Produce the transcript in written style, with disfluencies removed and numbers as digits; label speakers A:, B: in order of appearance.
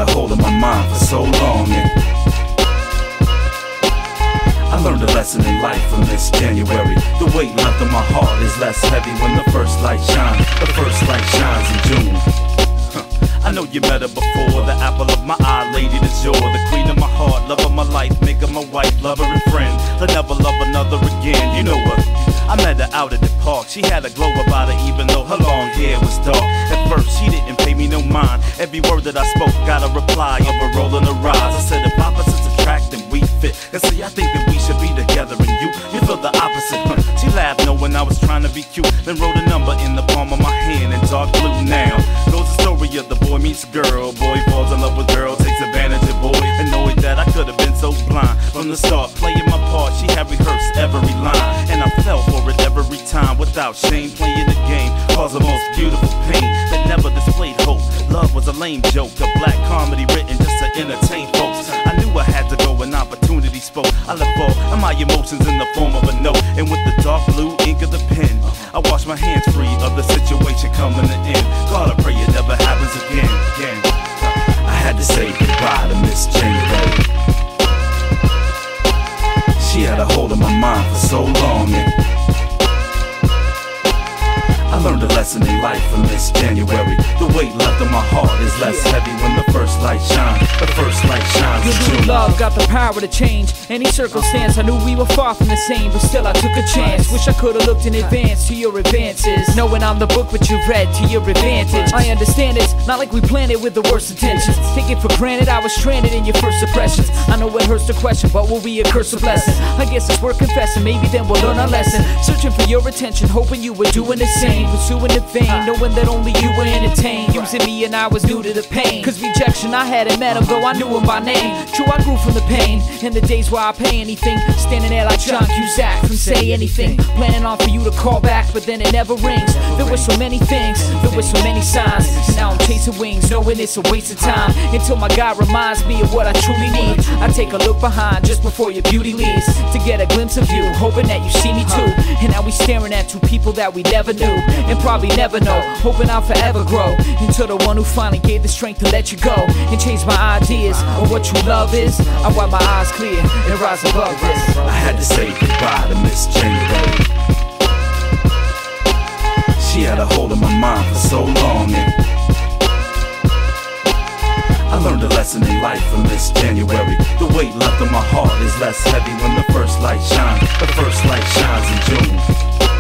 A: a hold of my mind for so long, and I learned a lesson in life from this January. The weight left on my heart is less heavy when the first light shines. The first light shines in June. I know you met her before, the apple of my eye, lady du jour, the queen of my heart, love of my life, make her my wife, lover and friend. I'll never love another again, you know her. I met her out at the park, she had a glow about her even though her long hair was dark. At first she didn't pay me no mind, every word that I spoke got a reply of a rolling her eyes. I said if opposites attract then we fit, and see I think that we should be together, and you feel the opposite. She laughed knowing I was trying to be cute, then wrote a number in the palm of my hand in dark blue. Now goes the story of the boy meets girl, boy falls in love with girl, takes advantage of boy, annoyed that I could have been so blind from the start, playing my part. She had rehearsed every line, and I fell for it every time without shame, playing the game caused the most beautiful pain that never displayed hope. Love was a lame joke, a black comedy written just to entertain folks. I knew I had to go when opportunity spoke. I left all of my emotions in the form of a note, and with the dark blue ink of the pen, I washed my hands free of the situation coming to end. God, I pray it never happens again. I had to say goodbye to Miss January. She had a hold of my mind for so long, and I learned a lesson in life from Miss January. The weight left on my heart is less heavy when the first light shines. The first light shines in June.
B: Love got the power to change any circumstance. I knew we were far from the same, but still I took a chance. Wish I could've looked in advance to your advances, knowing I'm the book which you read to your advantage. I understand it's not like we planned it with the worst intentions. Take it for granted I was stranded in your first impressions. I know it hurts to question, but will we a curse or blessing? I guess it's worth confessing, maybe then we'll learn our lesson. Searching for your attention, hoping you were doing the same, pursuing the vain, knowing that only you were entertained. Using me and I was new to the pain, cause rejection I hadn't met him, though I knew him by name. True, I grew from the pain, in the days where I pay anything, standing there like John Cusack from Say Anything, planning on for you to call back, but then it never rings. There were so many things, there were so many signs, and now I'm chasing wings, knowing it's a waste of time, until my God reminds me of what I truly need. I take a look behind just before your beauty leaves, to get a glimpse of you, hoping that you see me too. And now we staring at two people that we never knew, and probably never know, hoping I'll forever grow into the one who finally gave the strength to let you go, and change my ideas on what true love is. I wipe my eyes clear and rise above this.
A: I had to say goodbye to Miss January. She had a hold of my mind for so long, and I learned a lesson in life from Miss January. The weight left on my heart is less heavy when the first light shines. The first light shines in June.